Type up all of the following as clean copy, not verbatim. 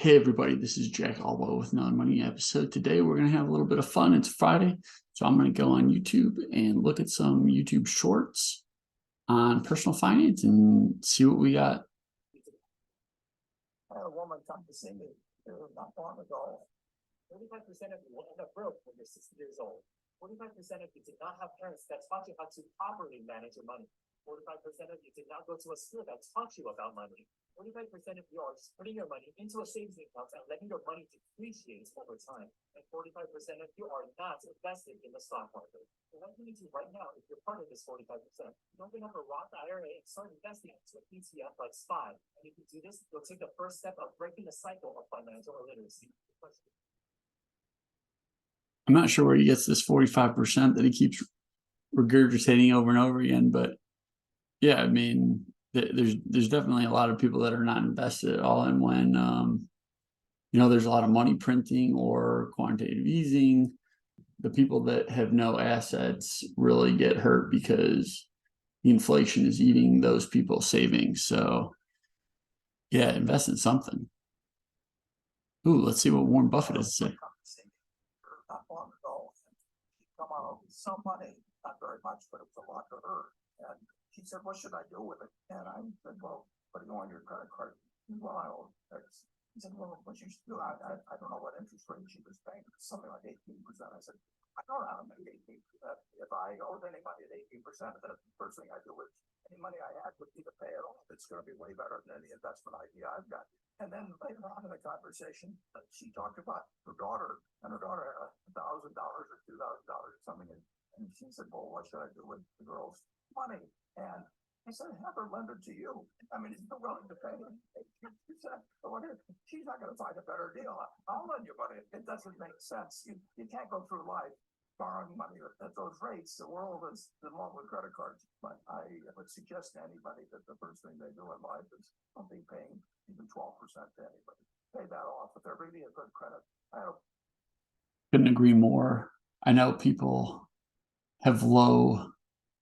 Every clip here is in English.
Hey everybody, this is Jack Alwell with Non-Money Episode. Today we're going to have a little bit of fun. It's Friday, so I'm going to go on YouTube and look at some YouTube shorts on personal finance and see what we got. I had a woman come to see me not long ago. 45% of you will end up broke when you're 60 years old. 45% of you did not have parents that taught you how to properly manage your money. 45% of you did not go to a school that taught you about money. 45% of you are putting your money into a savings account and letting your money depreciate over time. And 45% of you are not invested in the stock market. So what you need to do right now, if you're part of this 45%, open up a Roth IRA and start investing into an ETF like SPY. And if you do this, you'll take the first step of breaking the cycle of financial illiteracy. I'm not sure where he gets this 45% that he keeps regurgitating over and over again, but yeah, I mean, there's definitely a lot of people that are not invested at all. And when, there's a lot of money printing or quantitative easing, the people that have no assets really get hurt because the inflation is eating those people's savings. So yeah, invest in something. Ooh, let's see what Warren Buffett has to say. Not long ago, she come out with some money, not very much, but it was a lot to her. And she said, "What should I do with it?" And I said, "Well, put it on your credit card." Well, I owe X. He said, "Well, what you should do?" I don't know what interest rate she was paying, something like 18%. I said, "I don't know how to make 18%. If I owed any money at 18%, then the first thing I do is any money I had would be to pay it off. It's going to be way better than any investment idea I've got." And then later on in the conversation, she talked about her daughter, and her daughter had $1,000 or $2,000 or something. And she said, "Well, what should I do with the girl's money?" And I said, "Have her lend it to you. I mean, he's not willing to pay 18%. She's not going to find a better deal. I'll lend you money." It doesn't make sense. You can't go through life borrowing money at those rates. The world is in love with credit cards. But I would suggest to anybody that the first thing they do in life is don't be paying even 12% to anybody. Pay that off if they're really a good credit. Couldn't agree more. I know people have low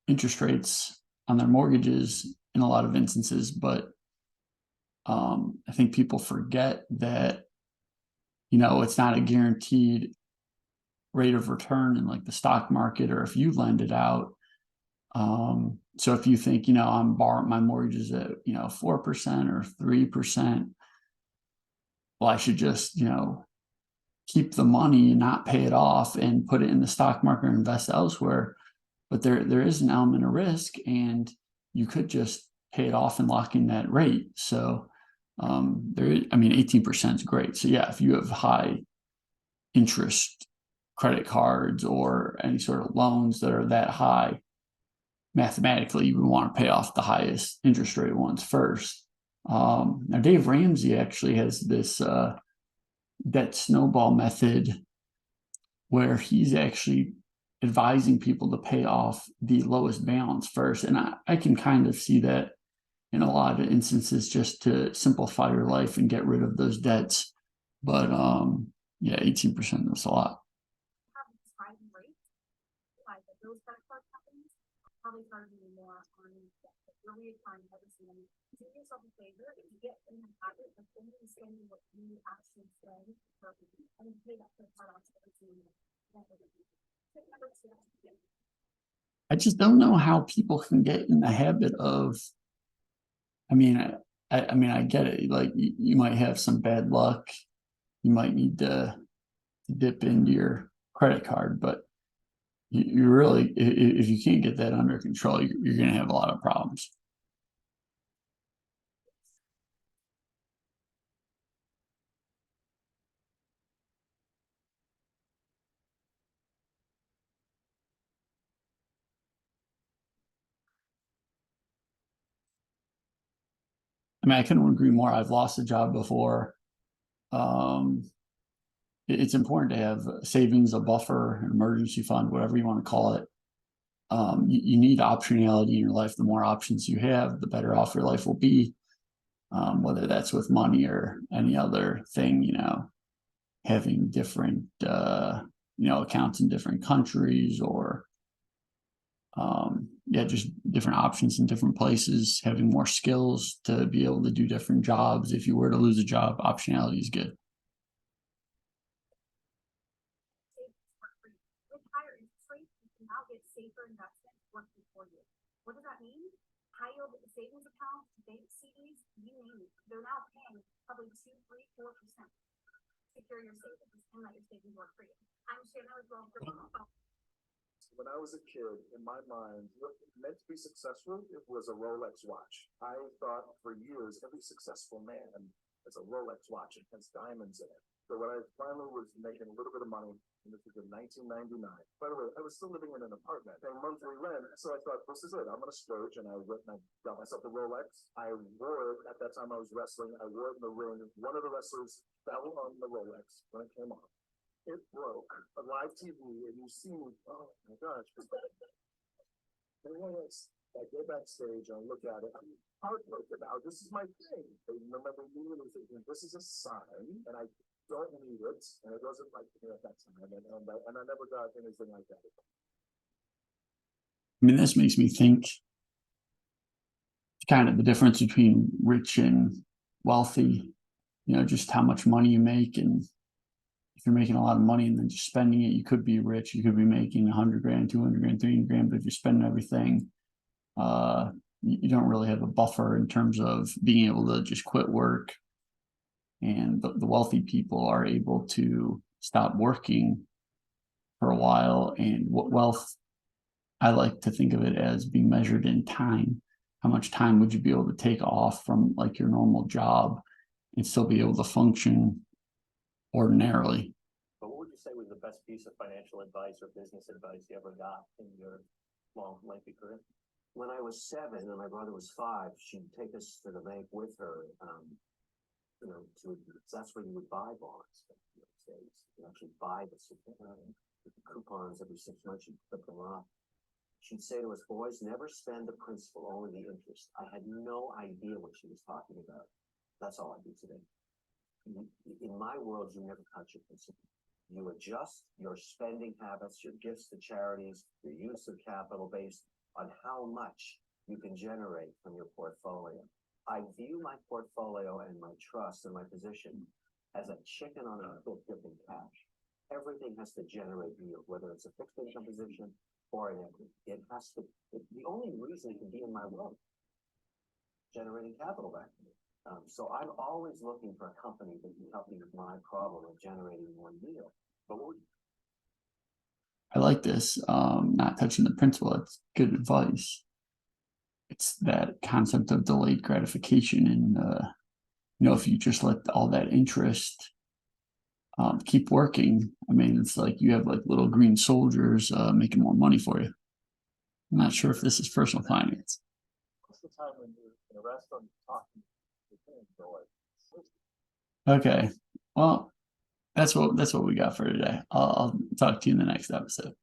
interest rates on their mortgages in a lot of instances, but I think people forget that, it's not a guaranteed rate of return in like the stock market or if you lend it out. So if you think, I'm borrowing my mortgages at, 4% or 3%, well, I should just, keep the money and not pay it off and put it in the stock market or invest elsewhere. But there is an element of risk, and you could just pay it off and lock in that rate. So 18% is great. So yeah, if you have high interest credit cards or any sort of loans that are that high, mathematically, you would want to pay off the highest interest rate ones first. Now, Dave Ramsey actually has this debt snowball method where he's actually advising people to pay off the lowest balance first. And I can kind of see that in a lot of instances just to simplify your life and get rid of those debts. But 18% is a lot. Those credit card companies probably charge you more on really trying to understand. Do yourself a favor if you get in the habit of only spending what you actually spend per week and pay that credit card off I just don't know how people can get in the habit of. I get it. Like you might have some bad luck. You might need to dip into your credit card, but you really, if you can't get that under control, you're going to have a lot of problems. I couldn't agree more. I've lost a job before. It's important to have savings, a buffer, an emergency fund, whatever you want to call it. You need optionality in your life. The more options you have, the better off your life will be. Whether that's with money or any other thing, having different, accounts in different countries or Yeah, just different options in different places, having more skills to be able to do different jobs. If you were to lose a job, optionality is good. Savings work for you. With higher interest rates, you can now get safer investments working for you. What does that mean? High yield savings accounts, bank CDs, you name it. They're now paying probably 2, 3, 4%. Secure your savings and let your savings work for you. I'm Shannon with Wealth Growth. When I was a kid, in my mind, what meant to be successful, it was a Rolex watch. I thought for years every successful man has a Rolex watch and has diamonds in it. So when I finally was making a little bit of money, and this was in 1999. By the way, I was still living in an apartment, paying monthly rent. So I thought, this is it. I'm going to splurge, and I went and I got myself a Rolex. I wore it at that time. I was wrestling. I wore it in the ring. One of the wrestlers fell on the Rolex when it came off. It broke on live TV, and you see me. Oh my gosh! Anyway, I go backstage and I look at it. I'm heartbroken now. This is my thing. I remember immediately thinking, this is a sign, and I don't need it, and it wasn't like me at that time, and I never got anything like that. I mean, this makes me think kind of the difference between rich and wealthy, just how much money you make. And if you're making a lot of money and then just spending it, you could be rich. You could be making 100 grand, 200 grand, 300 grand, but if you're spending everything, you don't really have a buffer in terms of being able to just quit work. And the wealthy people are able to stop working for a while. And what wealth, I like to think of it as being measured in time. How much time would you be able to take off from like your normal job and still be able to function ordinarily? But what would you say was the best piece of financial advice or business advice you ever got in your long, lengthy career? When I was 7 and my brother was 5, she'd take us to the bank with her. That's where you would buy bonds. You actually buy the coupons every 6 months. You flip them off. She'd say to us, boys, never spend the principal, only the interest. I had no idea what she was talking about. That's all I do today. In my world, you never touch your principal. You adjust your spending habits, your gifts to charities, your use of capital based on how much you can generate from your portfolio. I view my portfolio and my trust and my position as a chicken on a hook dipping cash. Everything has to generate yield, whether it's a fixed income position or an equity. It has to, the only reason it can be in my wealth, generating capital back to me. So I'm always looking for a company that can help me with my problem of generating more yield. But what would I like this. Not touching the principal. It's good advice. It's that concept of delayed gratification. And, if you just let all that interest keep working, I mean, it's like you have like little green soldiers making more money for you. I'm not sure if this is personal finance. What's the time when you're in a restaurant talking? Okay. Well, that's what we got for today. I'll talk to you in the next episode.